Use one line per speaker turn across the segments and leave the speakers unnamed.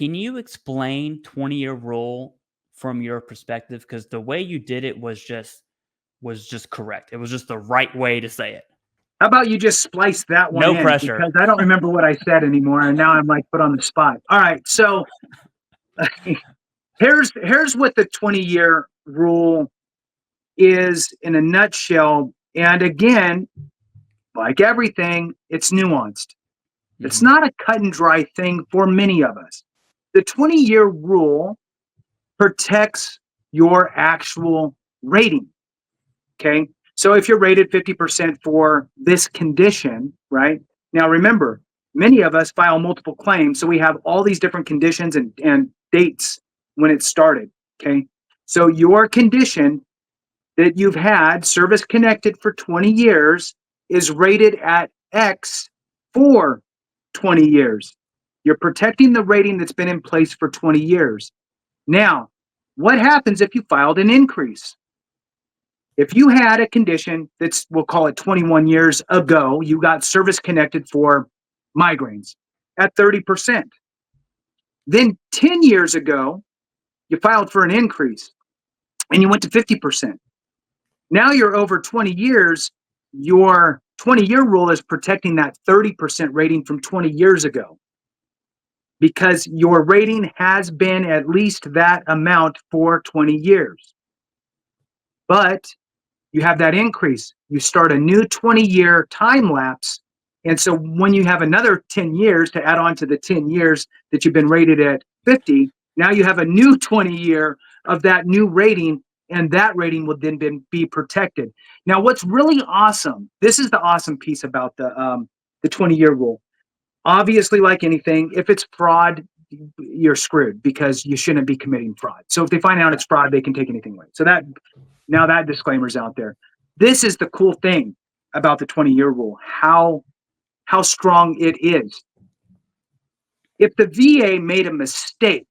Can you explain 20-year rule from your perspective? Because the way you did it was just correct. It was just the right way to say it.
How about you just splice that one
No
in?
pressure.
Because I don't remember what I said anymore, and now I'm like put on the spot. All right, so here's what the 20-year rule is in a nutshell. And again, like everything, it's nuanced. It's not a cut and dry thing for many of us. The 20-year rule protects your actual rating. Okay. So if you're rated 50% for this condition, right? Now remember, many of us file multiple claims. So we have all these different conditions and dates when it started. Okay. So your condition that you've had service connected for 20 years is rated at X for 20 years. You're protecting the rating that's been in place for 20 years. Now, what happens if you filed an increase? If you had a condition that's, we'll call it 21 years ago, you got service connected for migraines at 30%. Then 10 years ago, you filed for an increase and you went to 50%. Now you're over 20 years, your 20-year rule is protecting that 30% rating from 20 years ago because your rating has been at least that amount for 20 years. But you have that increase. You start a new 20-year time lapse. And so when you have another 10 years to add on to the 10 years that you've been rated at 50, now you have a new 20-year of that new rating, and that rating will then be protected. Now, what's really awesome, this is the awesome piece about the 20-year rule. Obviously, like anything, if it's fraud, you're screwed because you shouldn't be committing fraud. So if they find out it's fraud, they can take anything away. So now that disclaimer's out there. This is the cool thing about the 20-year rule, how strong it is. If the VA made a mistake,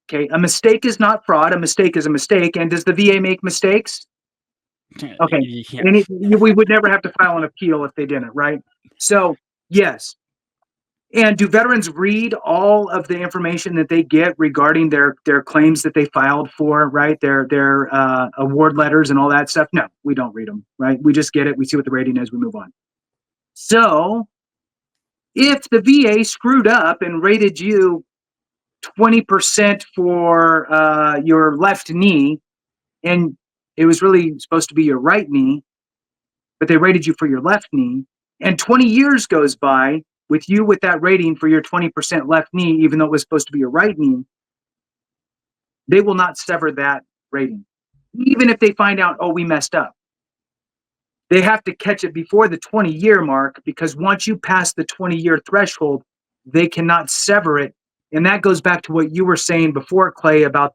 okay, a mistake is not fraud, a mistake is a mistake. And does the VA make mistakes? Okay,
Yeah.
we would never have to file an appeal if they didn't, right? So, yes. And do veterans read all of the information that they get regarding their claims that they filed for, right? Their award letters and all that stuff? No, we don't read them, right? We just get it. We see what the rating is. We move on. So if the VA screwed up and rated you 20% for your left knee, and it was really supposed to be your right knee, but they rated you for your left knee, and 20 years goes by with you with that rating for your 20% left knee, even though it was supposed to be your right knee, they will not sever that rating. Even if they find out, oh, we messed up. They have to catch it before the 20-year mark, because once you pass the 20-year threshold, they cannot sever it. And that goes back to what you were saying before, Clay, about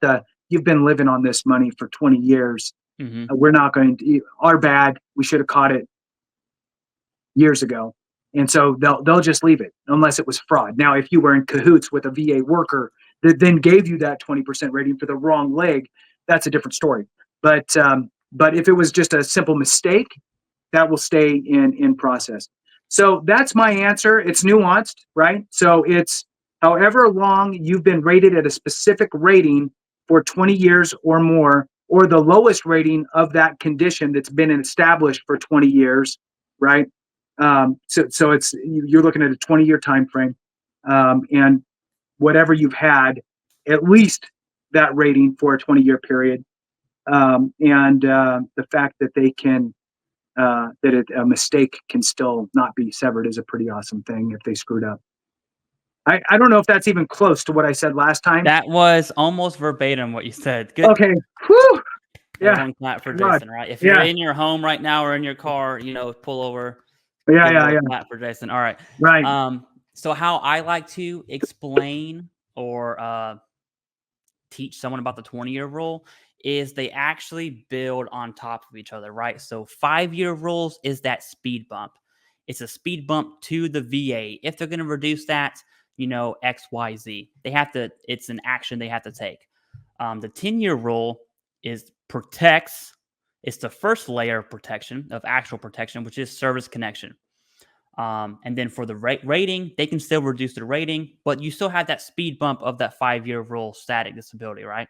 you've been living on this money for 20 years. We're not going to, our bad. We should have caught it years ago. And so they'll just leave it unless it was fraud. Now, if you were in cahoots with a VA worker that then gave you that 20% rating for the wrong leg, that's a different story. But if it was just a simple mistake, that will stay in process. So that's my answer. It's nuanced, right? So it's however long you've been rated at a specific rating for 20 years or more, or the lowest rating of that condition that's been established for 20 years, right? So it's, you're looking at a 20-year time frame, and whatever you've had, at least that rating for a 20-year period, and the fact that they can a mistake can still not be severed is a pretty awesome thing if they screwed up. I don't know if that's even close to what I said last time.
That was almost verbatim what you said. Good.
Okay. Whew. Yeah.
Everyone clap for Jason, right? If you're in your home right now or in your car, pull over.
Yeah.
Clap for Jason. All right.
Right.
So how I like to explain or teach someone about the 20-year rule is they actually build on top of each other, right? So 5-year rules is that speed bump. It's a speed bump to the VA. If they're going to reduce that, X, Y, Z, it's an action they have to take. The 10-year rule it's the first layer of protection, of actual protection, which is service connection. And then for the rating, they can still reduce the rating, but you still have that speed bump of that 5-year rule static disability, right?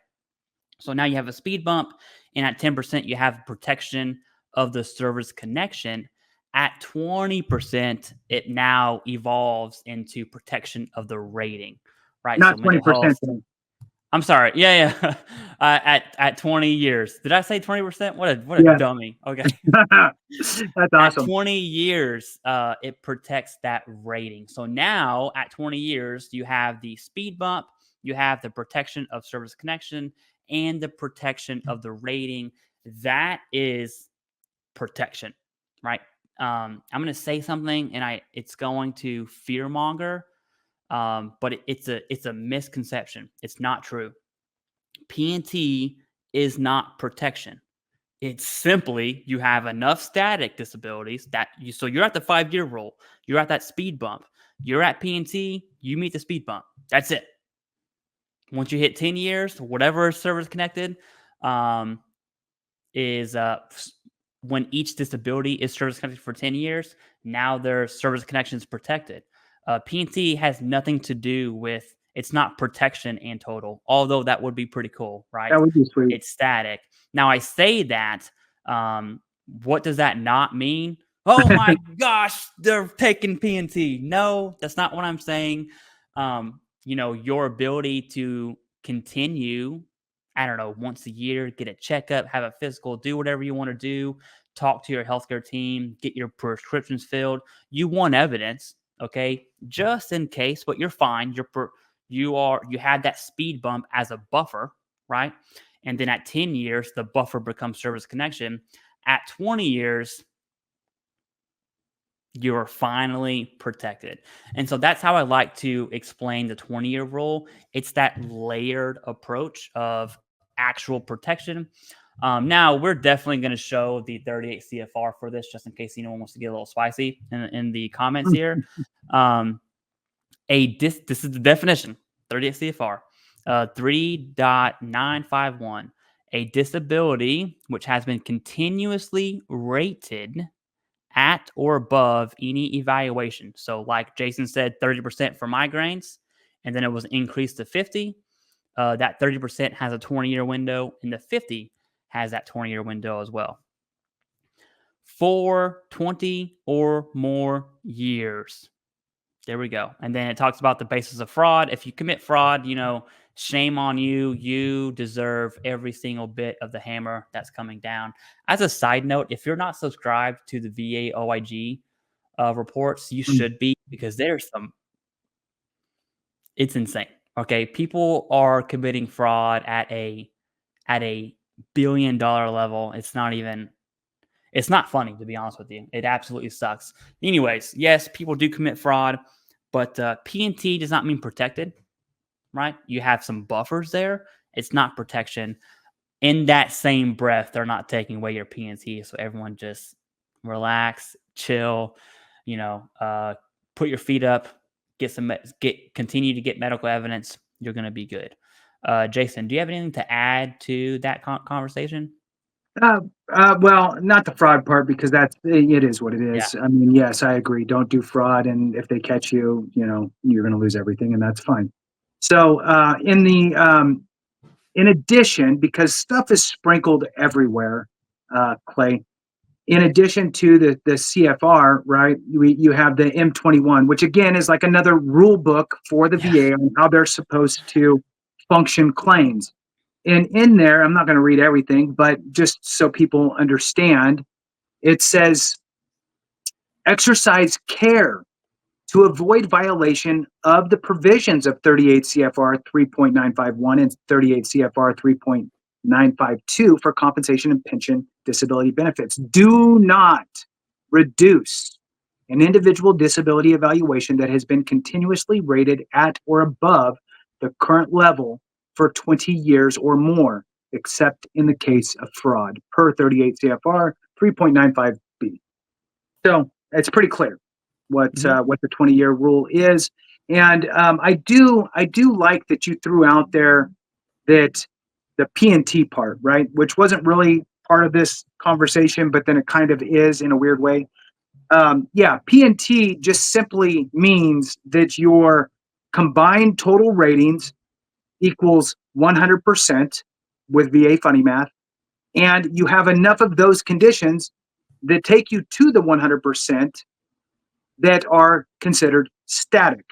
So now you have a speed bump, and at 10%, you have protection of the service connection. At 20%, it now evolves into protection of the rating, right?
Not
So mental
20%
health.
then.
I'm sorry. Yeah, yeah. At 20 years. Did I say 20%? What a
Yeah.
dummy. Okay.
That's
At
awesome.
20 years, it protects that rating. So now at 20 years, you have the speed bump, you have the protection of service connection, and the protection of the rating. That is protection, right? I'm going to say something, and it's going to fearmonger, but it's a misconception. It's not true. P&T is not protection. It's simply you have enough static disabilities that so you're at the 5-year rule, you're at that speed bump, you're at P&T, you meet the speed bump. That's it. Once you hit 10 years, whatever is service connected, um, is when each disability is service connected for 10 years, now their service connection is protected. P&T has nothing to do with it's not protection and total, although that would be pretty cool, right?
That would be sweet.
It's static. Now I say that. Um, what does that not mean? Oh my gosh, they're taking P&T. No, that's not what I'm saying. Your ability to continue, I don't know, once a year, get a checkup, have a physical, do whatever you want to do, talk to your healthcare team, get your prescriptions filled. You want evidence, okay, just in case, but you're fine. You had that speed bump as a buffer, right? And then at 10 years, the buffer becomes service connection. At 20 years, you're finally protected. And so that's how I like to explain the 20-year rule. It's that layered approach of actual protection. Now, we're definitely going to show the 38 CFR for this, just in case anyone wants to get a little spicy in the comments here. This is the definition, 38 CFR, 3.951. A disability which has been continuously rated at or above any evaluation. So, like Jason said, 30% for migraines, and then it was increased to 50. That 30% has a 20-year window, and the 50 has that 20-year window as well. For 20 or more years. There we go. And then it talks about the basis of fraud. If you commit fraud, shame on you. You deserve every single bit of the hammer that's coming down. As a side note, if you're not subscribed to the VA OIG reports, you should be, because it's insane. Okay. People are committing fraud at a billion-dollar level. It's not funny, to be honest with you. It absolutely sucks. Anyways, yes, people do commit fraud, but P&T does not mean protected, right? You have some buffers there. It's not protection. In that same breath, they're not taking away your P&T. So everyone just relax, chill, put your feet up, continue to get medical evidence. You're going to be good. Jason, do you have anything to add to that conversation?
Well, not the fraud part, because it is what it
Yeah.
is. I mean, yes, I agree. Don't do fraud, and if they catch you, you're going to lose everything, and that's fine. So, in addition, because stuff is sprinkled everywhere, Clay. In addition to the CFR, right? You have the M21, which again is like another rule book for the
Yeah.
VA on how they're supposed to function claims. And in there, I'm not going to read everything, but just so people understand, it says exercise care to avoid violation of the provisions of 38 CFR 3.951 and 38 CFR 3.952 for compensation and pension disability benefits. Do not reduce an individual disability evaluation that has been continuously rated at or above the current level for 20 years or more, except in the case of fraud, per 38 CFR 3.95B. So it's pretty clear what the 20-year rule is, and I do like that you threw out there that the P&T part, right, which wasn't really part of this conversation, but then it kind of is in a weird way. Yeah, P&T just simply means that your combined total ratings equals 100% with VA funny math, and you have enough of those conditions that take you to the 100% that are considered static,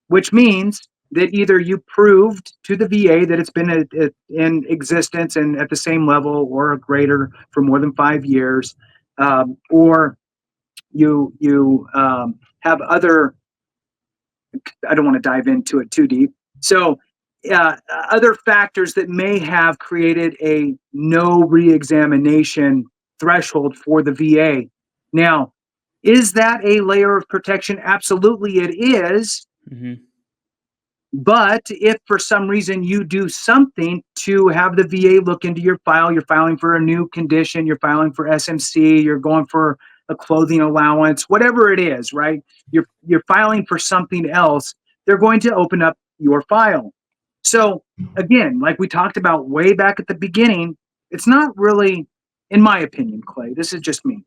which means that either you proved to the VA that it's been in existence and at the same level or greater for more than 5 years, or you have other. I don't want to dive into it too deep. So, other factors that may have created a no reexamination threshold for the VA. Now, is that a layer of protection? Absolutely, it is.
Mm-hmm.
But if for some reason you do something to have the VA look into your file, you're filing for a new condition, you're filing for SMC, you're going for a clothing allowance, whatever it is, right? You're filing for something else, they're going to open up your file. So again, like we talked about way back at the beginning, it's not really, in my opinion, Clay, this is just me.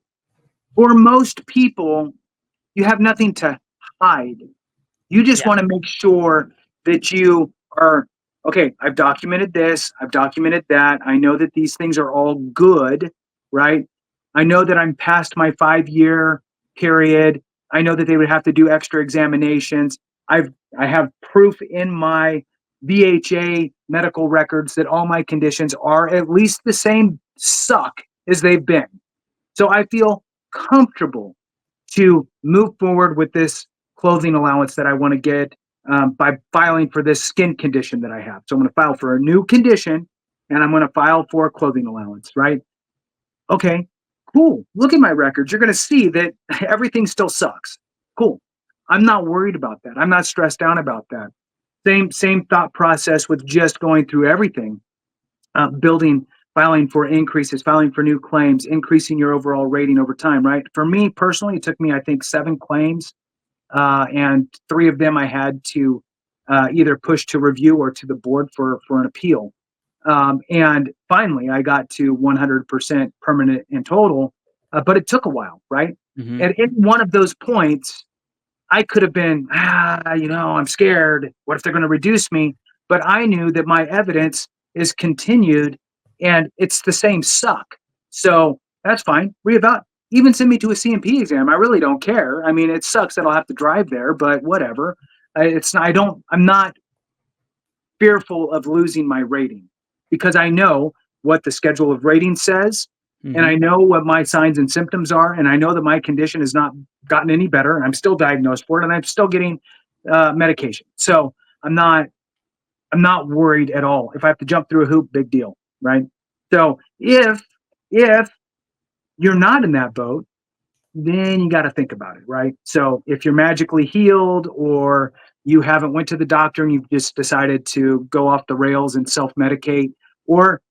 For most people, you have nothing to hide. You just
Yeah.
want to make sure that you are okay. I've documented this, I've documented that. I know that these things are all good, right? I know that I'm past my 5 year period. I know that they would have to do extra examinations. I have proof in my VHA medical records that all my conditions are at least the same suck as they've been. So I feel comfortable to move forward with this clothing allowance that I want to get by filing for this skin condition that I have. So I'm going to file for a new condition and I'm going to file for a clothing allowance, right? Okay, cool. Look at my records. You're going to see that everything still sucks. Cool. I'm not worried about that. I'm not stressed out about that. Same thought process with just going through everything, building, filing for increases, filing for new claims, increasing your overall rating over time, right? For me personally, it took me, I think, 7 claims, and 3 of them I had to either push to review or to the board for an appeal. And finally, I got to 100% permanent in total, but it took a while, right?
Mm-hmm.
And in one of those points, I could have been, I'm scared. What if they're going to reduce me? But I knew that my evidence is continued and it's the same suck. So that's fine. Reevaluate. Even send me to a CMP exam. I really don't care. I mean, it sucks that I'll have to drive there, but whatever. It's not, I'm not fearful of losing my rating because I know what the schedule of rating says, and
Mm-hmm.
I know what my signs and symptoms are, and I know that my condition has not gotten any better, and I'm still diagnosed for it, and I'm still getting medication. So I'm not worried at all. If I have to jump through a hoop, big deal, right? So if you're not in that boat, then you got to think about it, right? So if you're magically healed or you haven't went to the doctor and you've just decided to go off the rails and self-medicate, or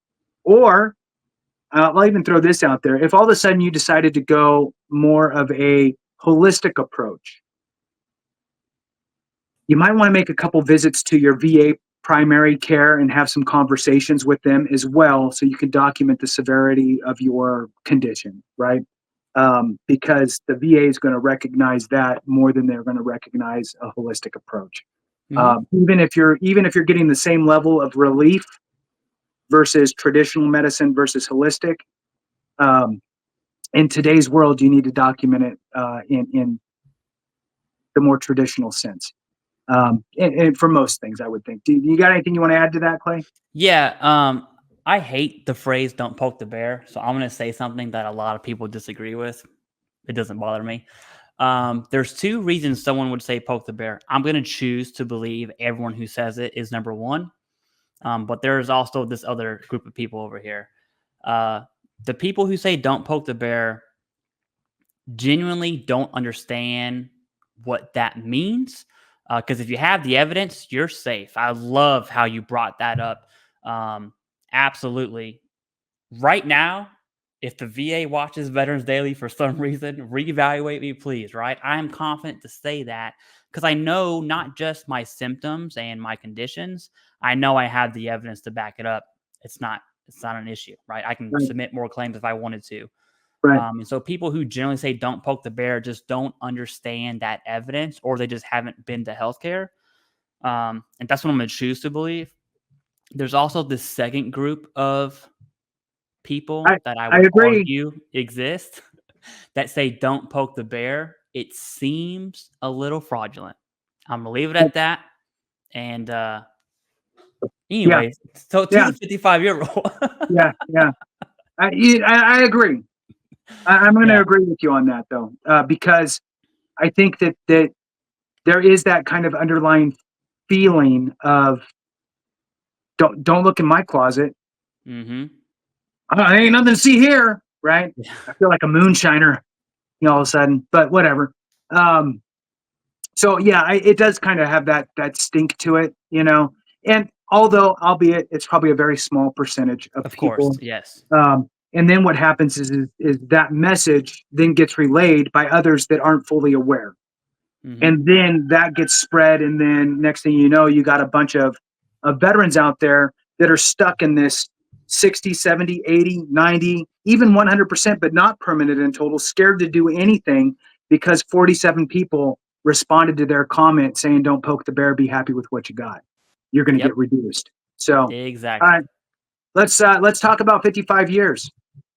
I'll even throw this out there. If all of a sudden you decided to go more of a holistic approach, you might want to make a couple visits to your VA primary care and have some conversations with them as well so you can document the severity of your condition, right? Because the VA is going to recognize that more than they're going to recognize a holistic approach.
Mm-hmm.
Even if you're getting the same level of relief versus traditional medicine versus holistic, um, in today's world, you need to document it in the more traditional sense. And for most things, I would think. Do you got anything you want to add to that, Clay?
Yeah. I hate the phrase "don't poke the bear," so I'm going to say something that a lot of people disagree with. It doesn't bother me. There's 2 reasons someone would say "poke the bear." I'm going to choose to believe everyone who says it is number 1. But there's also this other group of people over here. The people who say "don't poke the bear" genuinely don't understand what that means. Because if you have the evidence, you're safe. I love how you brought that up. Absolutely. Right now, if the VA watches Veterans Daily for some reason, reevaluate me, please. Right? I am confident to say that because I know not just my symptoms and my conditions. I know I have the evidence to back it up. It's not an issue, right? I can
Right.
submit more claims if I wanted to.
Right.
And so people who generally say don't poke the bear just don't understand that evidence, or they just haven't been to healthcare. And that's what I'm going to choose to believe. There's also this second group of people that I
I
would
agree.
argue exist that say don't poke the bear. It seems a little fraudulent. I'm going to leave it at that. And
Yeah.
anyways, so to
Yeah.
the 55-year rule.
Yeah. Yeah. I agree. I'm going to
Yeah.
agree with you on that, though, because I think that there is that kind of underlying feeling of don't look in my closet.
Mm-hmm.
Ain't nothing to see here, right?
Yeah.
I feel like a moonshiner, all of a sudden, but whatever. Um, so yeah, it does kind of have that stink to it, And although, albeit, it's probably a very small percentage of
Of course.
people.
Yes.
And then what happens is that message then gets relayed by others that aren't fully aware.
Mm-hmm.
And then that gets spread, and then next thing you know, you got a bunch of veterans out there that are stuck in this 60, 70, 80, 90, even 100%, but not permanent in total, scared to do anything because 47 people responded to their comment saying, don't poke the bear, be happy with what you got. You're going to
Yep.
get reduced. So, all
Exactly.
right, let's talk about 55 years.